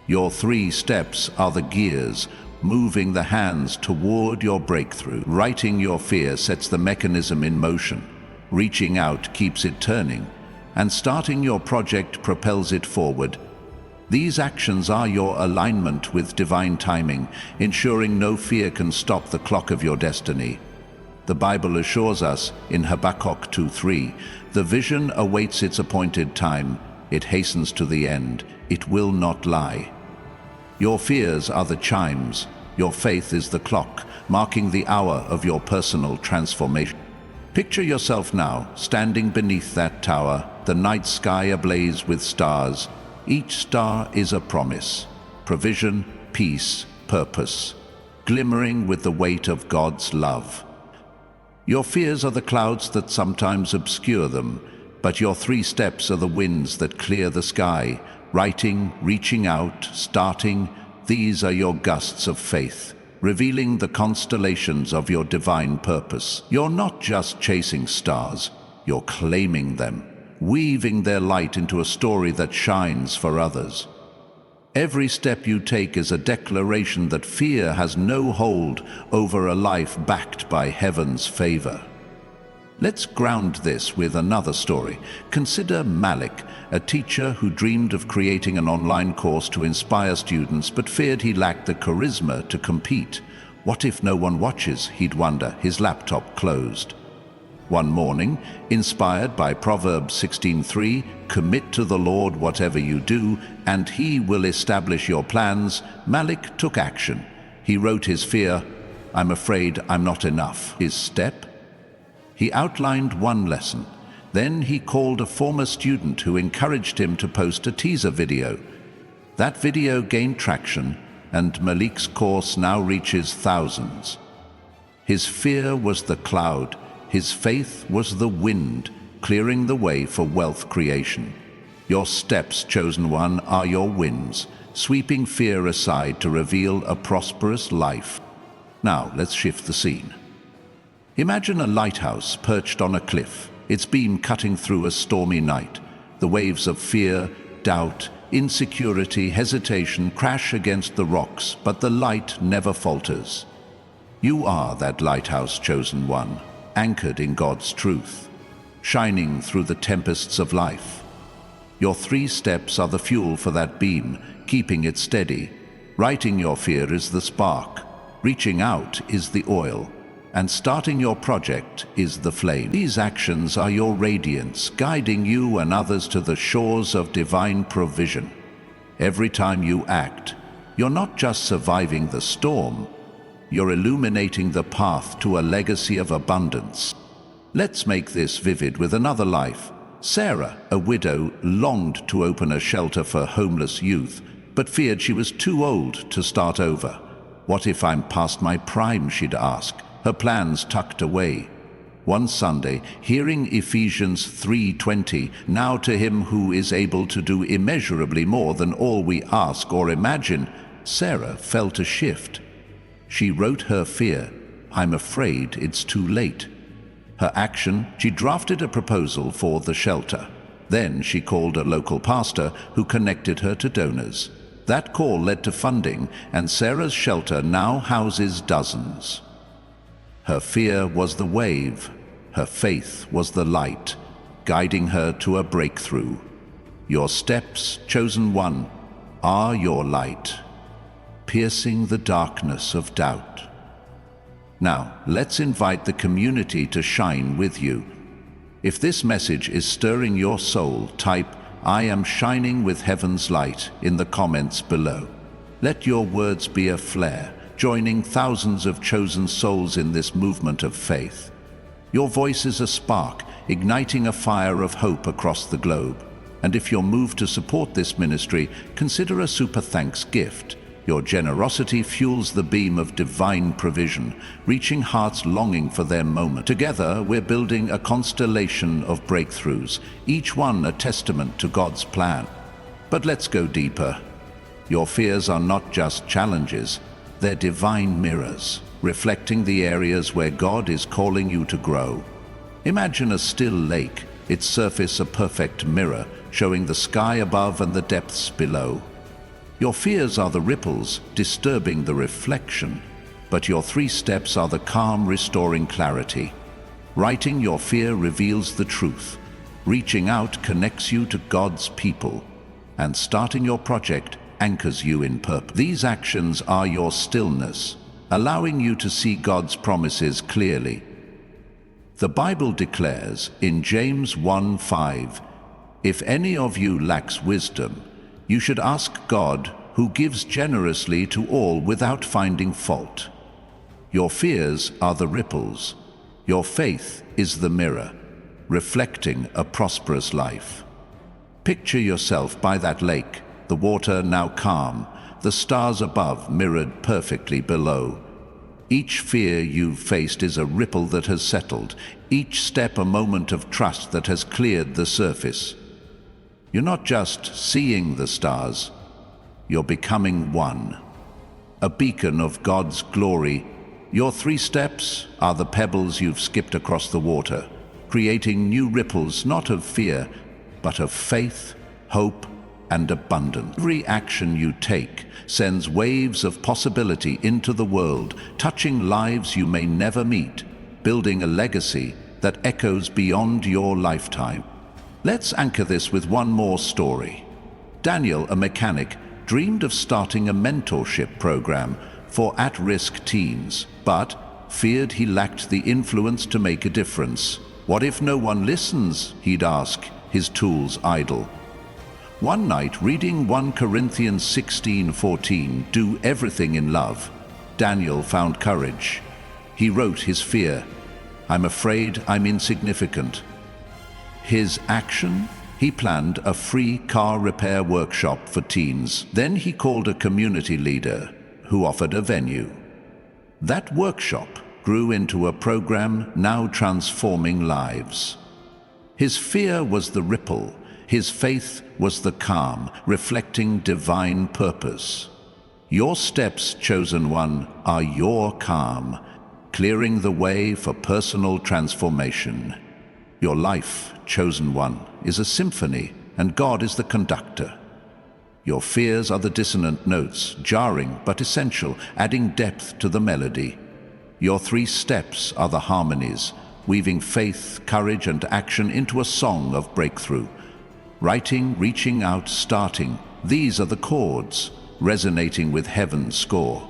Your 3 steps are the gears, moving the hands toward your breakthrough. Writing your fear sets the mechanism in motion. Reaching out keeps it turning, and starting your project propels it forward. These actions are your alignment with divine timing, ensuring no fear can stop the clock of your destiny. The Bible assures us in Habakkuk 2:3, "The vision awaits its appointed time. It hastens to the end. It will not lie." Your fears are the chimes. Your faith is the clock, marking the hour of your personal transformation. Picture yourself now, standing beneath that tower, the night sky ablaze with stars. Each star is a promise, provision, peace, purpose, glimmering with the weight of God's love. Your fears are the clouds that sometimes obscure them, but your 3 steps are the winds that clear the sky. Writing, reaching out, starting, these are your gusts of faith, revealing the constellations of your divine purpose. You're not just chasing stars, you're claiming them, weaving their light into a story that shines for others. Every step you take is a declaration that fear has no hold over a life backed by heaven's favor. Let's ground this with another story. Consider Malik, a teacher who dreamed of creating an online course to inspire students but feared he lacked the charisma to compete. What if no one watches, he'd wonder, his laptop closed. One morning, inspired by Proverbs 16:3, "Commit to the Lord whatever you do, and He will establish your plans," Malik took action. He wrote his fear, "I'm afraid I'm not enough." His step? He outlined one lesson. Then he called a former student who encouraged him to post a teaser video. That video gained traction, and Malik's course now reaches thousands. His fear was the cloud. His faith was the wind, clearing the way for wealth creation. Your steps, chosen one, are your winds, sweeping fear aside to reveal a prosperous life. Now, let's shift the scene. Imagine a lighthouse perched on a cliff, its beam cutting through a stormy night. The waves of fear, doubt, insecurity, hesitation crash against the rocks, but the light never falters. You are that lighthouse, chosen one, anchored in God's truth, shining through the tempests of life. Your 3 steps are the fuel for that beam, keeping it steady. Writing your fear is the spark, reaching out is the oil, and starting your project is the flame. These actions are your radiance, guiding you and others to the shores of divine provision. Every time you act, you're not just surviving the storm, you're illuminating the path to a legacy of abundance. Let's make this vivid with another life. Sarah, a widow, longed to open a shelter for homeless youth, but feared she was too old to start over. What if I'm past my prime, she'd ask, her plans tucked away. One Sunday, hearing Ephesians 3:20, now to him who is able to do immeasurably more than all we ask or imagine, Sarah felt a shift. She wrote her fear, "I'm afraid it's too late." Her action, she drafted a proposal for the shelter. Then she called a local pastor who connected her to donors. That call led to funding, and Sarah's shelter now houses dozens. Her fear was the wave, her faith was the light, guiding her to a breakthrough. Your steps, chosen one, are your light, piercing the darkness of doubt. Now, let's invite the community to shine with you. If this message is stirring your soul, type, "I am shining with heaven's light" in the comments below. Let your words be a flare, joining thousands of chosen souls in this movement of faith. Your voice is a spark, igniting a fire of hope across the globe. And if you're moved to support this ministry, consider a super thanks gift. Your generosity fuels the beam of divine provision, reaching hearts longing for their moment. Together, we're building a constellation of breakthroughs, each one a testament to God's plan. But let's go deeper. Your fears are not just challenges, they're divine mirrors, reflecting the areas where God is calling you to grow. Imagine a still lake, its surface a perfect mirror, showing the sky above and the depths below. Your fears are the ripples, disturbing the reflection, but your 3 steps are the calm, restoring clarity. Writing your fear reveals the truth. Reaching out connects you to God's people, and starting your project anchors you in purpose. These actions are your stillness, allowing you to see God's promises clearly. The Bible declares in James 1:5, "If any of you lacks wisdom, you should ask God, who gives generously to all without finding fault." Your fears are the ripples. Your faith is the mirror, reflecting a prosperous life. Picture yourself by that lake, the water now calm, the stars above mirrored perfectly below. Each fear you've faced is a ripple that has settled, each step a moment of trust that has cleared the surface. You're not just seeing the stars, you're becoming one, a beacon of God's glory. Your 3 steps are the pebbles you've skipped across the water, creating new ripples not of fear, but of faith, hope, and abundance. Every action you take sends waves of possibility into the world, touching lives you may never meet, building a legacy that echoes beyond your lifetime. Let's anchor this with one more story. Daniel, a mechanic, dreamed of starting a mentorship program for at-risk teens, but feared he lacked the influence to make a difference. What if no one listens, he'd ask, his tools idle. One night, reading 1 Corinthians 16:14, "Do everything in love," Daniel found courage. He wrote his fear, "I'm afraid I'm insignificant." His action? He planned a free car repair workshop for teens. Then he called a community leader who offered a venue. That workshop grew into a program now transforming lives. His fear was the ripple, his faith was the calm, reflecting divine purpose. Your steps, chosen one, are your calm, clearing the way for personal transformation. Your life, chosen one, is a symphony, and God is the conductor. Your fears are the dissonant notes, jarring but essential, adding depth to the melody. Your 3 steps are the harmonies, weaving faith, courage, and action into a song of breakthrough. Writing, reaching out, starting, these are the chords, resonating with heaven's score.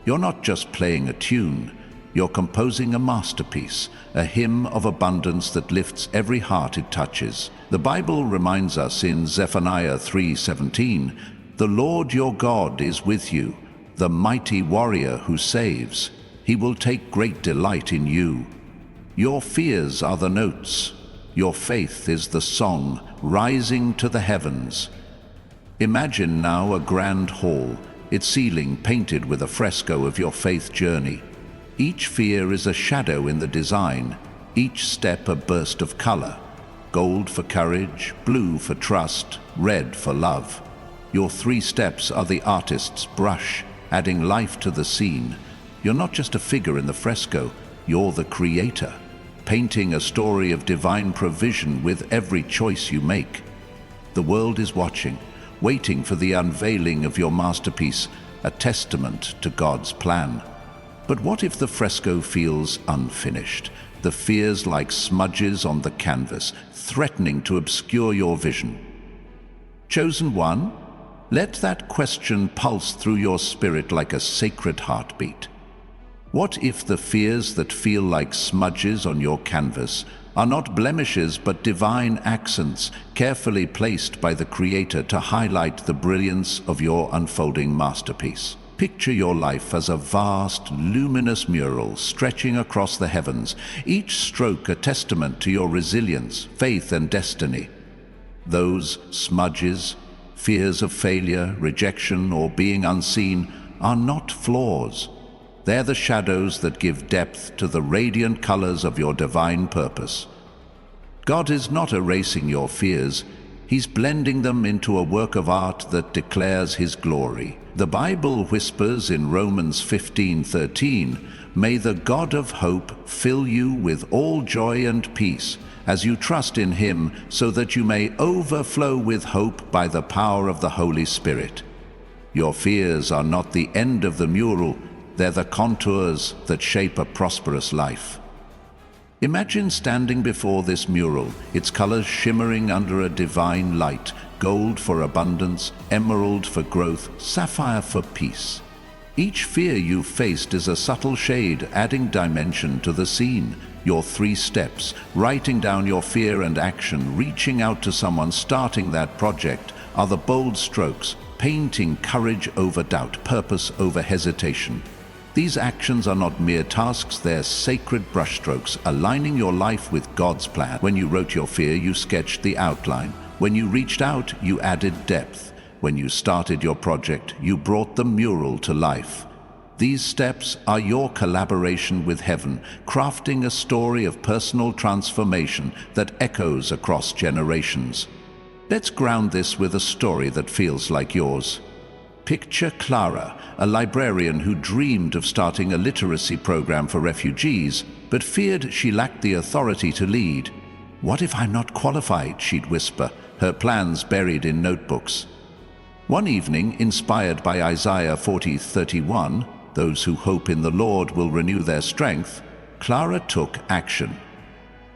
You're not just playing a tune, you're composing a masterpiece, a hymn of abundance that lifts every heart it touches. The Bible reminds us in Zephaniah 3:17, "The Lord your God is with you, the mighty warrior who saves. He will take great delight in you." Your fears are the notes, Your faith is the song rising to the heavens. Imagine now a grand hall, its ceiling painted with a fresco of your faith journey. Each fear is a shadow in the design, each step a burst of color. Gold for courage, blue for trust, red for love. Your 3 steps are the artist's brush, adding life to the scene. You're not just a figure in the fresco, you're the creator, painting a story of divine provision with every choice you make. The world is watching, waiting for the unveiling of your masterpiece, a testament to God's plan. But what if the fresco feels unfinished? The fears like smudges on the canvas, threatening to obscure your vision. Chosen one, let that question pulse through your spirit like a sacred heartbeat. What if the fears that feel like smudges on your canvas are not blemishes but divine accents carefully placed by the Creator to highlight the brilliance of your unfolding masterpiece? Picture your life as a vast, luminous mural stretching across the heavens, each stroke a testament to your resilience, faith, and destiny. Those smudges, fears of failure, rejection, or being unseen are not flaws. They're the shadows that give depth to the radiant colors of your divine purpose. God is not erasing your fears, He's blending them into a work of art that declares His glory. The Bible whispers in Romans 15:13, "May the God of hope fill you with all joy and peace as you trust in Him, so that you may overflow with hope by the power of the Holy Spirit." Your fears are not the end of the mural, they're the contours that shape a prosperous life. Imagine standing before this mural, its colors shimmering under a divine light, gold for abundance, emerald for growth, sapphire for peace. Each fear you faced is a subtle shade, adding dimension to the scene. Your 3 steps, writing down your fear and action, reaching out to someone, starting that project, are the bold strokes, painting courage over doubt, purpose over hesitation. These actions are not mere tasks, they're sacred brushstrokes, aligning your life with God's plan. When you wrote your fear, you sketched the outline. When you reached out, you added depth. When you started your project, you brought the mural to life. These steps are your collaboration with heaven, crafting a story of personal transformation that echoes across generations. Let's ground this with a story that feels like yours. Picture Clara, a librarian who dreamed of starting a literacy program for refugees, but feared she lacked the authority to lead. "What if I'm not qualified?" she'd whisper, her plans buried in notebooks. One evening, inspired by Isaiah 40:31, "Those who hope in the Lord will renew their strength," Clara took action.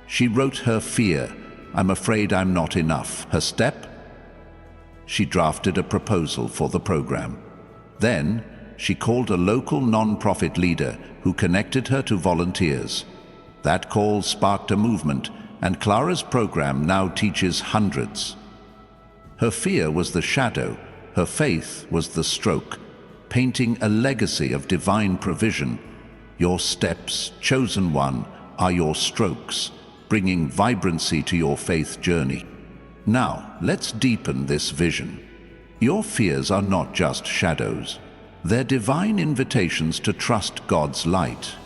She wrote her fear, "I'm afraid I'm not enough." Her step? She drafted a proposal for the program. Then, she called a local non-profit leader who connected her to volunteers. That call sparked a movement, and Clara's program now teaches hundreds. Her fear was the shadow, her faith was the stroke, painting a legacy of divine provision. Your steps, chosen one, are your strokes, bringing vibrancy to your faith journey. Now, let's deepen this vision. Your fears are not just shadows. They're divine invitations to trust God's light.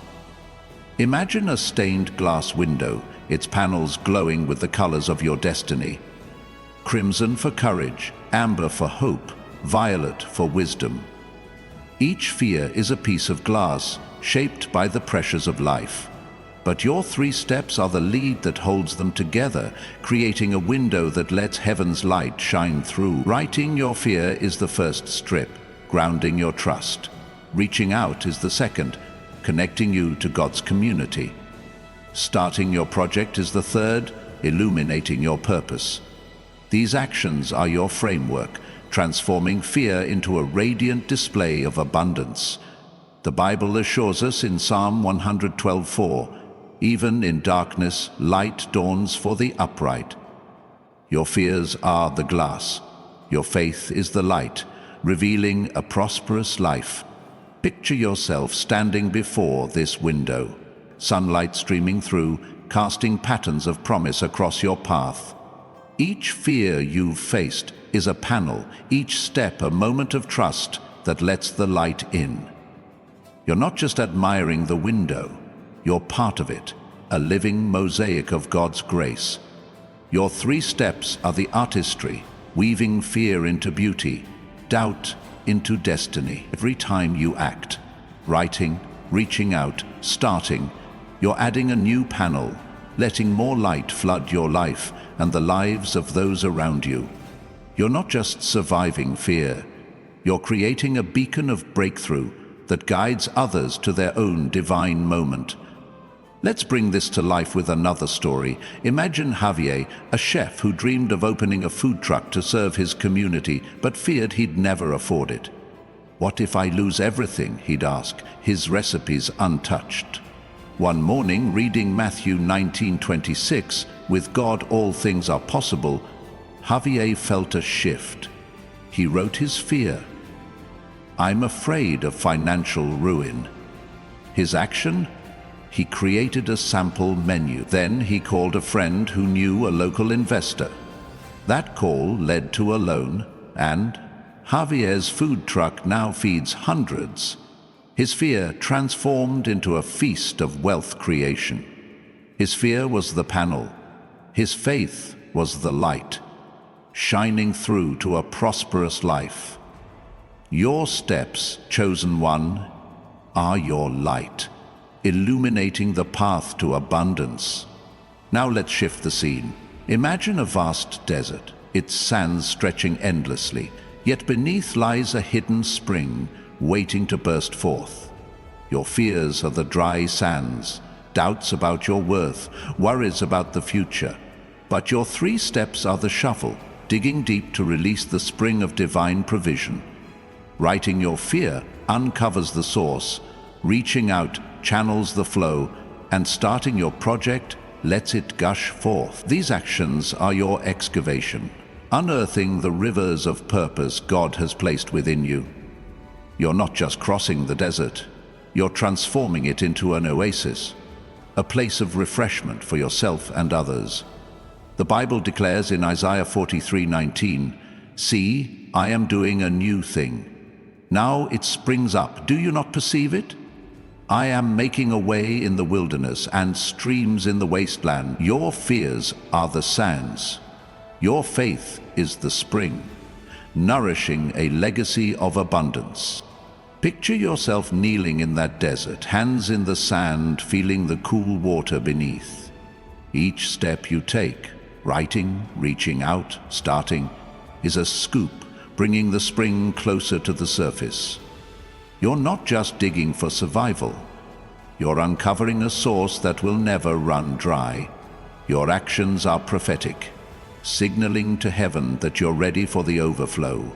Imagine a stained glass window, its panels glowing with the colors of your destiny. Crimson for courage, amber for hope, violet for wisdom. Each fear is a piece of glass, shaped by the pressures of life. But your 3 steps are the lead that holds them together, creating a window that lets heaven's light shine through. Writing your fear is the first strip, grounding your trust. Reaching out is the second, connecting you to God's community. Starting your project is the third, illuminating your purpose. These actions are your framework, transforming fear into a radiant display of abundance. The Bible assures us in Psalm 112:4, "Even in darkness, light dawns for the upright." Your fears are the glass. Your faith is the light, revealing a prosperous life. Picture yourself standing before this window, sunlight streaming through, casting patterns of promise across your path. Each fear you've faced is a panel, each step a moment of trust that lets the light in. You're not just admiring the window, you're part of it, a living mosaic of God's grace. Your 3 steps are the artistry, weaving fear into beauty, doubt into destiny. Every time you act, writing, reaching out, starting, you're adding a new panel, letting more light flood your life and the lives of those around you. You're not just surviving fear, you're creating a beacon of breakthrough that guides others to their own divine moment. Let's bring this to life with another story. Imagine Javier, a chef who dreamed of opening a food truck to serve his community, but feared he'd never afford it. What if I lose everything, he'd ask, his recipes untouched. One morning, reading Matthew 19:26, with God all things are possible, Javier felt a shift. He wrote his fear. I'm afraid of financial ruin. His action? He created a sample menu. Then he called a friend who knew a local investor. That call led to a loan, and Javier's food truck now feeds hundreds. His fear transformed into a feast of wealth creation. His fear was the panel. His faith was the light, shining through to a prosperous life. Your steps, chosen one, are your light, illuminating the path to abundance. Now let's shift the scene. Imagine a vast desert, its sands stretching endlessly, yet beneath lies a hidden spring waiting to burst forth. Your fears are the dry sands, doubts about your worth, worries about the future. But your 3 steps are the shovel, digging deep to release the spring of divine provision. Writing your fear uncovers the source, reaching out channels the flow, and starting your project lets it gush forth. These actions are your excavation, unearthing the rivers of purpose God has placed within you. You're not just crossing the desert, you're transforming it into an oasis, a place of refreshment for yourself and others. The Bible declares in Isaiah 43:19, "See, I am doing a new thing. Now it springs up. Do you not perceive it? I am making a way in the wilderness and streams in the wasteland." Your fears are the sands. Your faith is the spring, nourishing a legacy of abundance. Picture yourself kneeling in that desert, hands in the sand, feeling the cool water beneath. Each step you take, writing, reaching out, starting, is a scoop, bringing the spring closer to the surface. You're not just digging for survival. You're uncovering a source that will never run dry. Your actions are prophetic, signaling to heaven that you're ready for the overflow.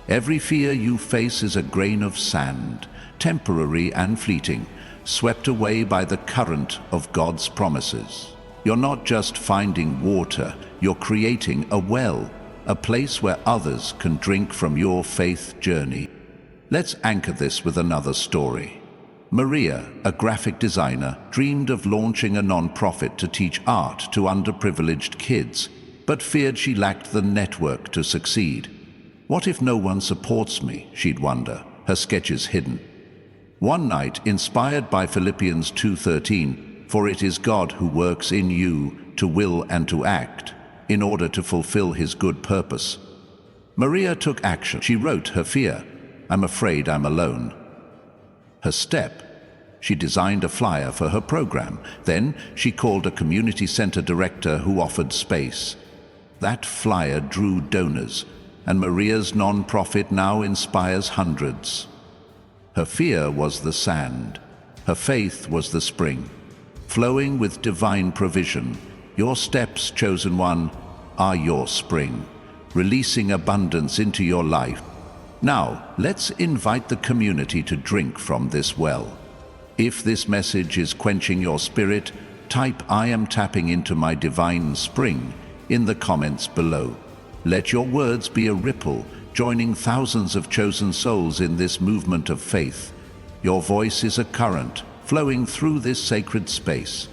Every fear you face is a grain of sand, temporary and fleeting, swept away by the current of God's promises. You're not just finding water, you're creating a well, a place where others can drink from your faith journey. Let's anchor this with another story. Maria, a graphic designer, dreamed of launching a non-profit to teach art to underprivileged kids, but feared she lacked the network to succeed. What if no one supports me, she'd wonder, her sketches hidden. One night, inspired by Philippians 2:13, "For it is God who works in you to will and to act, in order to fulfill his good purpose," Maria took action. She wrote her fear, "I'm afraid I'm alone." Her step, she designed a flyer for her program. Then she called a community center director who offered space. That flyer drew donors, and Maria's non-profit now inspires hundreds. Her fear was the sand. Her faith was the spring, flowing with divine provision. Your steps, chosen one, are your spring, releasing abundance into your life. Now, let's invite the community to drink from this well. If this message is quenching your spirit, type "I am tapping into my divine spring" in the comments below. Let your words be a ripple, joining thousands of chosen souls in this movement of faith. Your voice is a current, flowing through this sacred space.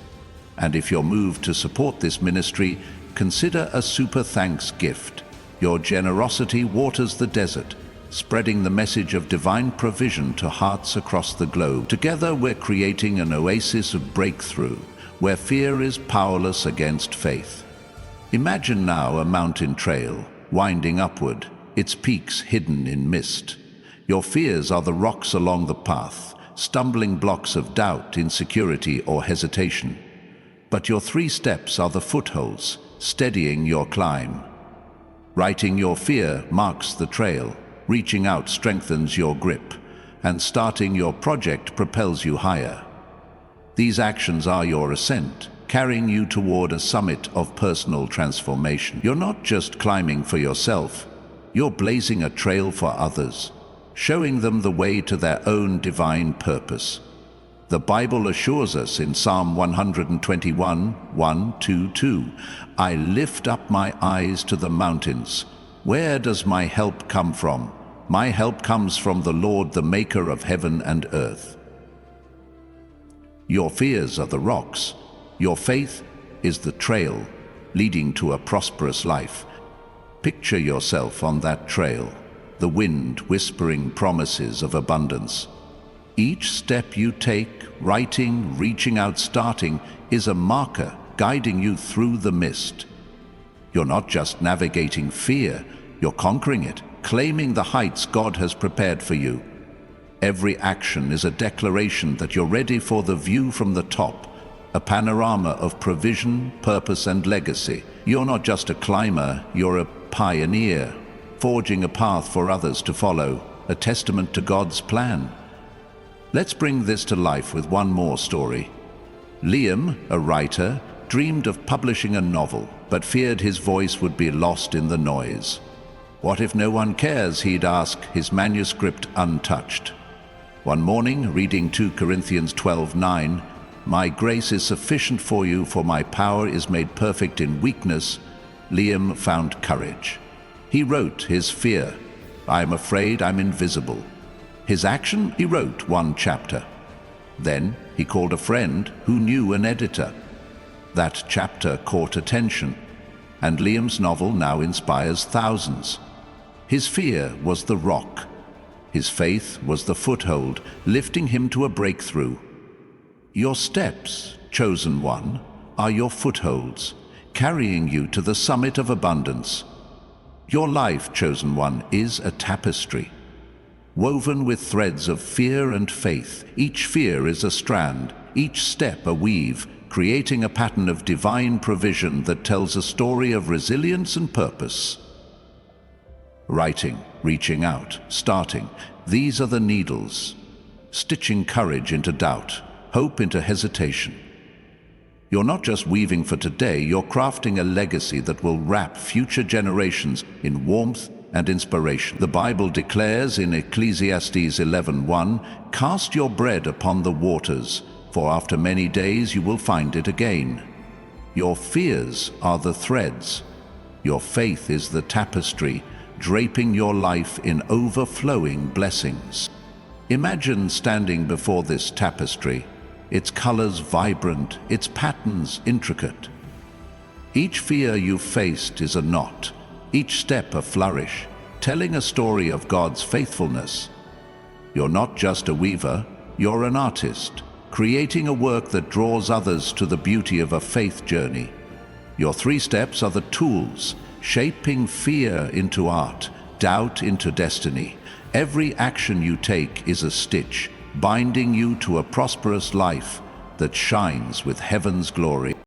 And if you're moved to support this ministry, consider a super thanks gift. Your generosity waters the desert, spreading the message of divine provision to hearts across the globe. Together, we're creating an oasis of breakthrough, where fear is powerless against faith. Imagine now a mountain trail, winding upward, its peaks hidden in mist. Your fears are the rocks along the path, stumbling blocks of doubt, insecurity, or hesitation. But your 3 steps are the footholds, steadying your climb. Writing your fear marks the trail, reaching out strengthens your grip, and starting your project propels you higher. These actions are your ascent, carrying you toward a summit of personal transformation. You're not just climbing for yourself, you're blazing a trail for others, showing them the way to their own divine purpose. The Bible assures us in Psalm 121:1-2, "I lift up my eyes to the mountains. Where does my help come from? My help comes from the Lord, the maker of heaven and earth." Your fears are the rocks. Your faith is the trail leading to a prosperous life. Picture yourself on that trail, the wind whispering promises of abundance. Each step you take, writing, reaching out, starting, is a marker guiding you through the mist. You're not just navigating fear, you're conquering it, claiming the heights God has prepared for you. Every action is a declaration that you're ready for the view from the top, a panorama of provision, purpose, and legacy. You're not just a climber, you're a pioneer, forging a path for others to follow, a testament to God's plan. Let's bring this to life with one more story. Liam, a writer, dreamed of publishing a novel, but feared his voice would be lost in the noise. What if no one cares, he'd ask, his manuscript untouched. One morning, reading 2 Corinthians 12:9, "My grace is sufficient for you, for my power is made perfect in weakness," Liam found courage. He wrote his fear, "I am afraid I'm invisible." His action, he wrote 1 chapter. Then he called a friend who knew an editor. That chapter caught attention, and Liam's novel now inspires thousands. His fear was the rock. His faith was the foothold, lifting him to a breakthrough. Your steps, chosen one, are your footholds, carrying you to the summit of abundance. Your life, chosen one, is a tapestry, woven with threads of fear and faith. Each fear is a strand, each step a weave, creating a pattern of divine provision that tells a story of resilience and purpose. Writing, reaching out, starting, these are the needles, stitching courage into doubt, hope into hesitation. You're not just weaving for today, you're crafting a legacy that will wrap future generations in warmth and inspiration. The Bible declares in Ecclesiastes 11:1, "Cast your bread upon the waters, for after many days you will find it again." Your fears are the threads. Your faith is the tapestry, draping your life in overflowing blessings. Imagine standing before this tapestry, its colors vibrant, its patterns intricate. Each fear you've faced is a knot, each step a flourish, telling a story of God's faithfulness. You're not just a weaver, you're an artist, creating a work that draws others to the beauty of a faith journey. Your 3 steps are the tools, shaping fear into art, doubt into destiny. Every action you take is a stitch, binding you to a prosperous life that shines with heaven's glory.